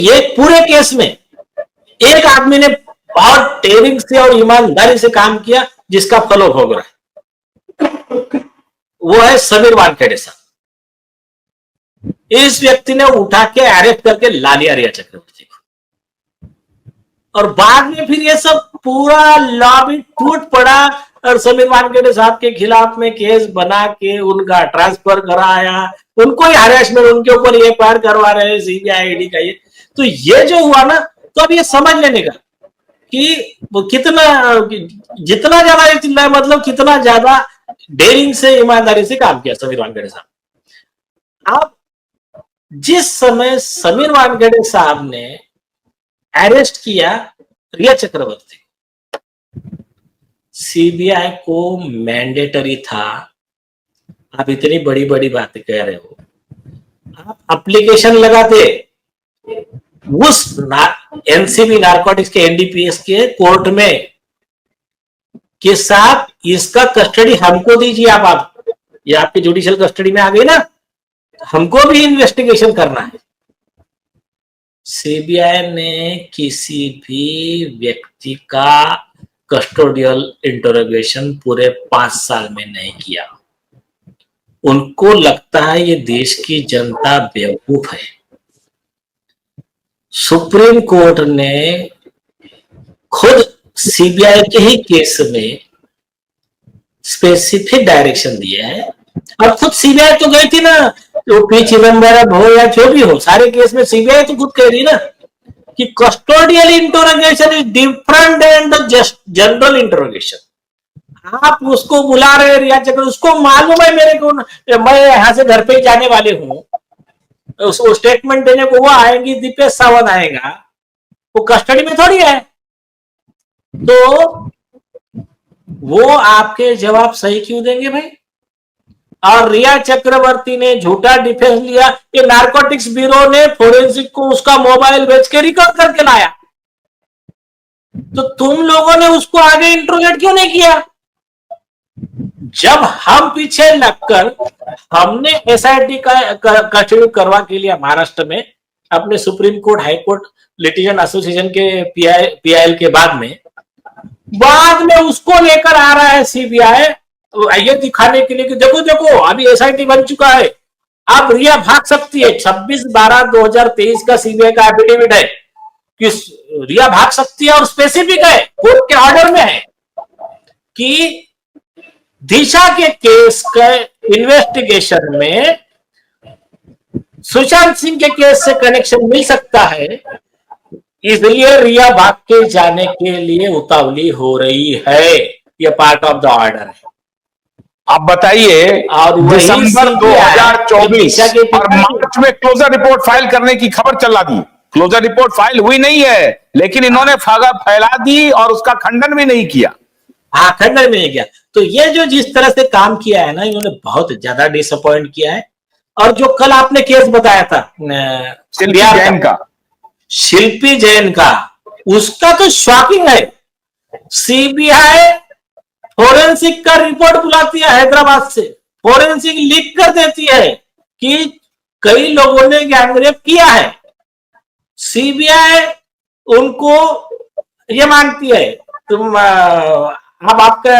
ये पूरे केस में एक आदमी ने बहुत टेरिंग से और ईमानदारी से काम किया, जिसका फल भोग रहा है, वो है समीर वानखेड़े साहब। इस व्यक्ति ने उठा के अरेस्ट करके ला लिया रिया चक्रवर्ती को, और बाद में फिर ये सब पूरा लॉबी टूट पड़ा, और समीर वानखेड़े साहब के खिलाफ में केस बना के उनका ट्रांसफर कराया, उनको ही हरेसमेंट, उनके ऊपर ये पार करवा रहे हैं सीबीआई ईडी का। ये तो ये जो हुआ ना, तो अब ये समझ लेने का कि वो कितना, जितना ज्यादा ये चिल्लाए, मतलब कितना ज्यादा डेयरिंग से, ईमानदारी से काम किया समीर वानखेड़े साहब। अब जिस समय समीर वानखेड़े साहब ने अरेस्ट किया रिया चक्रवर्ती, सीबीआई को मैंडेटरी था, आप इतनी बड़ी बड़ी बातें कह रहे हो, आप एप्लीकेशन लगाते उस एनसीबी नारकोटिक्स के, एनडीपीएस के कोर्ट में कि साहब इसका कस्टडी हमको दीजिए, आप ये आपकी जुडिशियल कस्टडी में आ गई ना, हमको भी इन्वेस्टिगेशन करना है। सीबीआई ने किसी भी व्यक्ति का कस्टोडियल इंटरोगेशन पूरे 5 साल में नहीं किया। उनको लगता है ये देश की जनता बेवकूफ है। सुप्रीम कोर्ट ने खुद सीबीआई के ही केस में स्पेसिफिक डायरेक्शन दिया है, और खुद सीबीआई तो गई थी ना, तो पी चिदम्बरम हो या जो भी हो, सारे केस में सीबीआई तो खुद कह रही ना कि custodial interrogation is different than the general interrogation. आप उसको बुला रहे रिया चक्रवर्ती, उसको मालूम है मेरे को, मैं यहां से घर पे ही जाने वाले हूं, उसको स्टेटमेंट देने को वो आएंगी, दीपेश सावंत आएगा, वो कस्टडी में थोड़ी है, तो वो आपके जवाब सही क्यों देंगे भाई। और रिया चक्रवर्ती ने झूठा डिफेंस लिया कि नारकोटिक्स ब्यूरो ने फोरेंसिक को उसका मोबाइल बेच के रिकवर करके लाया, तो तुम लोगों ने उसको आगे इंट्रोगेट क्यों नहीं किया। जब हम पीछे लगकर हमने एसआईटी का कस्टडी करवा के लिया महाराष्ट्र में, अपने supreme court high court litigant association के पीआईएल के बाद में उसको लेकर आ रहा है सीबीआई, ये दिखाने के लिए कि देखो देखो अभी एसआईटी बन चुका है, अब रिया भाग सकती है। 26/12/2023 का सीबीआई का एफिडेविट है कि रिया भाग सकती है, और स्पेसिफिक है, कोर्ट के ऑर्डर में है कि दिशा के केस के इन्वेस्टिगेशन में सुशांत सिंह के केस से कनेक्शन मिल सकता है, इसलिए रिया भाग के जाने के लिए उतावली हो रही है। ये पार्ट ऑफ द ऑर्डर है। आप बताइए, दिसंबर 2024 और मार्च में क्लोजर रिपोर्ट फाइल करने की खबर चला दी, क्लोजर रिपोर्ट फाइल हुई नहीं है, लेकिन इन्होंने फैला दी और उसका खंडन भी नहीं किया। हाँ, खंडन भी नहीं किया। तो ये जो जिस तरह से काम किया है ना, इन्होंने बहुत ज्यादा डिसअपॉइंट किया है। और जो कल आपने केस बताया था शिल्पी जैन का, उसका तो शॉकिंग है। सीबीआई फोरेंसिक का रिपोर्ट बुलाती है हैदराबाद से, फोरेंसिक लिख कर देती है कि कई लोगों ने गैंगरेप किया है, सीबीआई उनको ये मांगती है, तुम अब आपका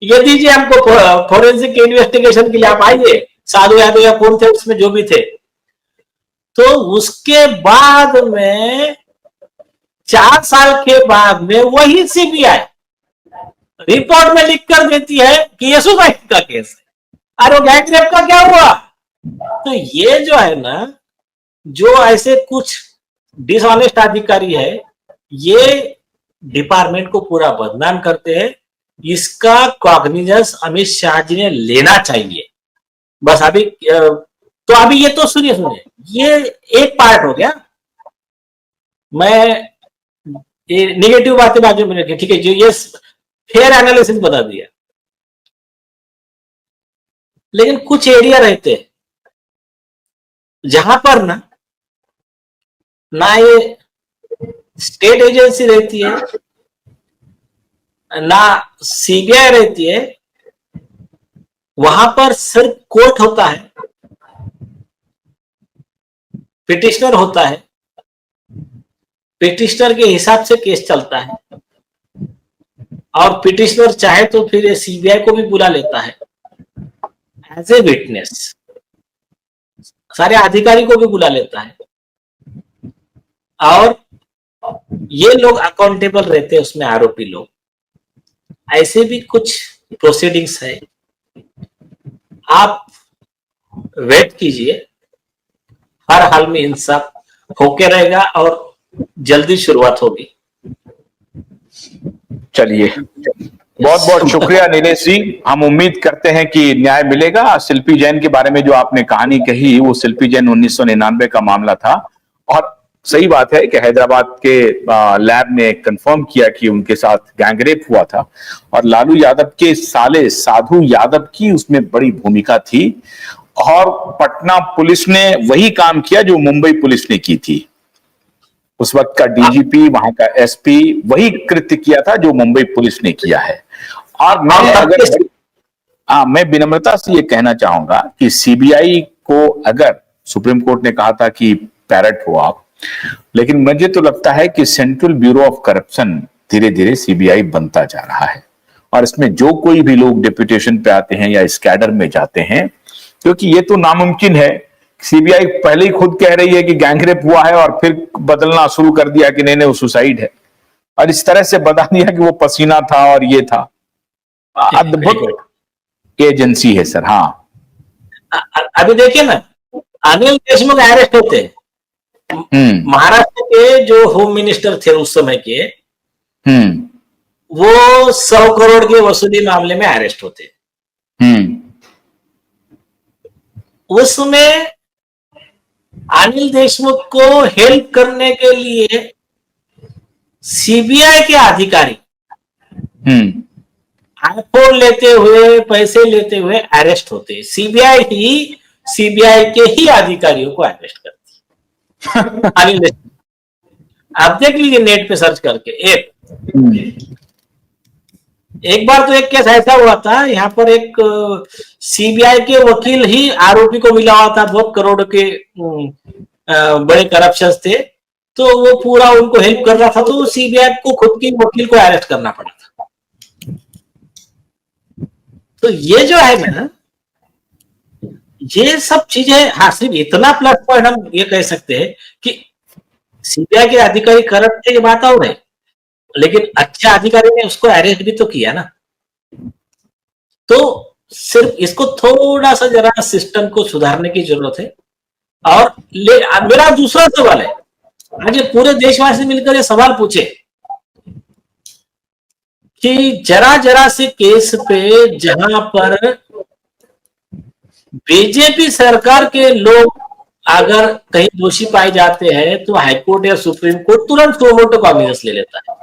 ये दीजिए हमको फोरेंसिक इन्वेस्टिगेशन के लिए, आप आइए, साधु यादव या कौन थे उसमें जो भी थे। तो उसके बाद में 4 साल के बाद में वही सीबीआई रिपोर्ट में लिख कर देती है कि ये सुसाइड का केस है, अरे गैंगरेप का क्या हुआ। तो ये जो है ना, जो ऐसे कुछ डिसऑनेस्ट अधिकारी है, ये डिपार्टमेंट को पूरा बदनाम करते हैं। इसका कॉग्निजेंस अमित शाह जी ने लेना चाहिए। बस अभी तो अभी ये तो सुनिए, ये एक पार्ट हो गया। मैं ये निगेटिव बातें बाजू में रखी, ठीक है, जो ये फेयर एनालिसिस बता दिया, लेकिन कुछ एरिया रहते जहां पर ना ये स्टेट एजेंसी रहती है, ना सीबीआई रहती है, वहां पर सिर्फ कोर्ट होता है। पिटिशनर होता है, पिटिशनर के हिसाब से केस चलता है, और पिटिशनर चाहे तो फिर सीबीआई को भी बुला लेता है एज ए विटनेस, सारे अधिकारी को भी बुला लेता है, और ये लोग अकाउंटेबल रहते हैं उसमें, आरोपी लोग। ऐसे भी कुछ प्रोसीडिंग्स है, आप वेट कीजिए, हर हाल में इंसाफ होके रहेगा और जल्दी शुरुआत होगी। चलिए, बहुत बहुत शुक्रिया नीलेश जी। हम उम्मीद करते हैं कि न्याय मिलेगा। शिल्पी जैन के बारे में जो आपने कहानी कही, वो शिल्पी जैन 1999 का मामला था, और सही बात है कि हैदराबाद के लैब ने कंफर्म किया कि उनके साथ गैंगरेप हुआ था, और लालू यादव के साले साधु यादव की उसमें बड़ी भूमिका थी, और पटना पुलिस ने वही काम किया जो मुंबई पुलिस ने की थी। उस वक्त का डीजीपी, वहां का एसपी वही कृत्य किया था जो मुंबई पुलिस ने किया है। और मैं विनम्रता से ये कहना चाहूंगा कि सीबीआई को, अगर सुप्रीम कोर्ट ने कहा था कि पैरट हो आप, लेकिन मुझे तो लगता है कि सेंट्रल ब्यूरो ऑफ करप्शन धीरे धीरे सीबीआई बनता जा रहा है, और इसमें जो कोई भी लोग डिप्यूटेशन पे आते हैं या इस कैडर में जाते हैं, क्योंकि ये तो नामुमकिन है। सीबीआई पहले ही खुद कह रही है कि गैंगरेप हुआ है, और फिर बदलना शुरू कर दिया कि नहीं वो सुसाइड है, और इस तरह से बता दिया कि वो पसीना था और ये था। अद्भुत एजेंसी है सर। हाँ, अभी देखिए ना, अनिल देशमुख अरेस्ट होते, महाराष्ट्र के जो होम मिनिस्टर थे उस समय के, वो 100 करोड़ के वसूली मामले में अरेस्ट होते। उसमें अनिल देशमुख को हेल्प करने के लिए सीबीआई के अधिकारी आईफोन लेते हुए, पैसे लेते हुए अरेस्ट होते। सीबीआई के ही अधिकारियों को अरेस्ट करती अनिल देशमुख। आप देख लीजिए नेट पे सर्च करके। एक बार तो एक केस ऐसा हुआ था, यहाँ पर एक सीबीआई के वकील ही आरोपी को मिला हुआ था, बहुत करोड़ के बड़े करप्शन थे, तो वो पूरा उनको हेल्प कर रहा था, तो सीबीआई को खुद की वकील को अरेस्ट करना पड़ा था। तो ये जो है ना, ये सब चीजें, हाँ सिर्फ इतना प्लस पॉइंट हम ये कह सकते हैं कि सीबीआई के अधिकारी करप्ट थे, ये बात और है, लेकिन अच्छे अधिकारी ने उसको अरेस्ट भी तो किया ना। तो सिर्फ इसको थोड़ा सा जरा सिस्टम को सुधारने की जरूरत है। और मेरा दूसरा सवाल है, आज पूरे देशवासी मिलकर ये सवाल पूछे कि जरा जरा से केस पे जहां पर बीजेपी सरकार के लोग अगर कहीं दोषी पाए जाते हैं, तो हाईकोर्ट या सुप्रीम कोर्ट तुरंत सो मोटो कॉग्निजेंस ले लेता है।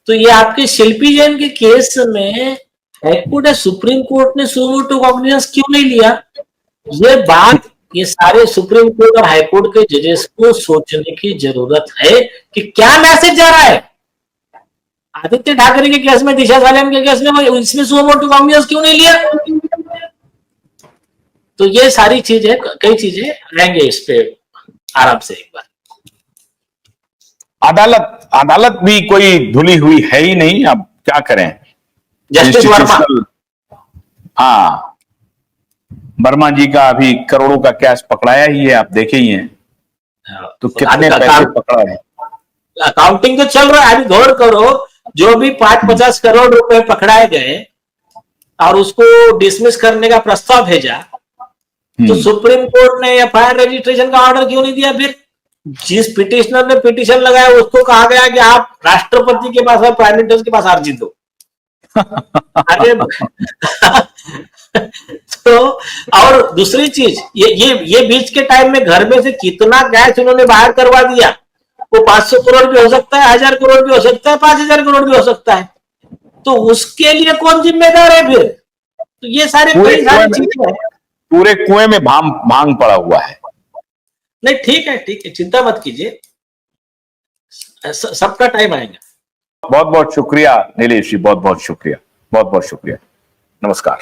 तो ये आपके शिल्पी जैन के केस में हाईकोर्ट या सुप्रीम कोर्ट ने सो मोटो कॉग्निजेंस क्यों नहीं लिया? ये बात, ये सारे सुप्रीम कोर्ट और हाईकोर्ट के जजेस को सोचने की जरूरत है कि क्या मैसेज जा रहा है। आदित्य ठाकरे के केस में, दिशा सालियान के केस में, इसमें सो मोटो कॉग्निजेंस क्यों नहीं लिया? तो ये सारी चीजें, कई चीजें आएंगे इस पे आराम से एक बार। अदालत भी कोई धुली हुई है ही नहीं, अब क्या करें। जस्टिस वर्मा, हाँ, वर्मा जी का अभी करोड़ों का कैश पकड़ाया ही है, आप देखे ही हैं। तो कितने पैसे पकड़ा है? अकाउंटिंग तो चल रहा है, अभी गौर करो, जो भी 5-50 करोड़ रुपए पकड़ाए गए और उसको डिसमिस करने का प्रस्ताव भेजा, तो सुप्रीम कोर्ट ने एफआईआर रजिस्ट्रेशन का ऑर्डर क्यों नहीं दिया? फिर जिस पिटिशनर ने पिटिशन लगाया उसको कहा गया कि आप राष्ट्रपति के पास और प्राइम मिनिस्टर के पास अर्जी दो। अरे तो और दूसरी चीज, ये बीच के टाइम में घर में से कितना कैश उन्होंने बाहर करवा दिया। वो 500 करोड़ भी हो सकता है, 1000 करोड़ भी हो सकता है, 5000 करोड़ भी हो सकता है। तो उसके लिए कौन जिम्मेदार है फिर? तो ये सारी चीजें हैं। पूरे कुएं में भांग पड़ा हुआ है। नहीं, ठीक है, चिंता मत कीजिए, सबका टाइम आएगा। बहुत बहुत शुक्रिया नीलेश जी, बहुत बहुत शुक्रिया, बहुत बहुत शुक्रिया। नमस्कार।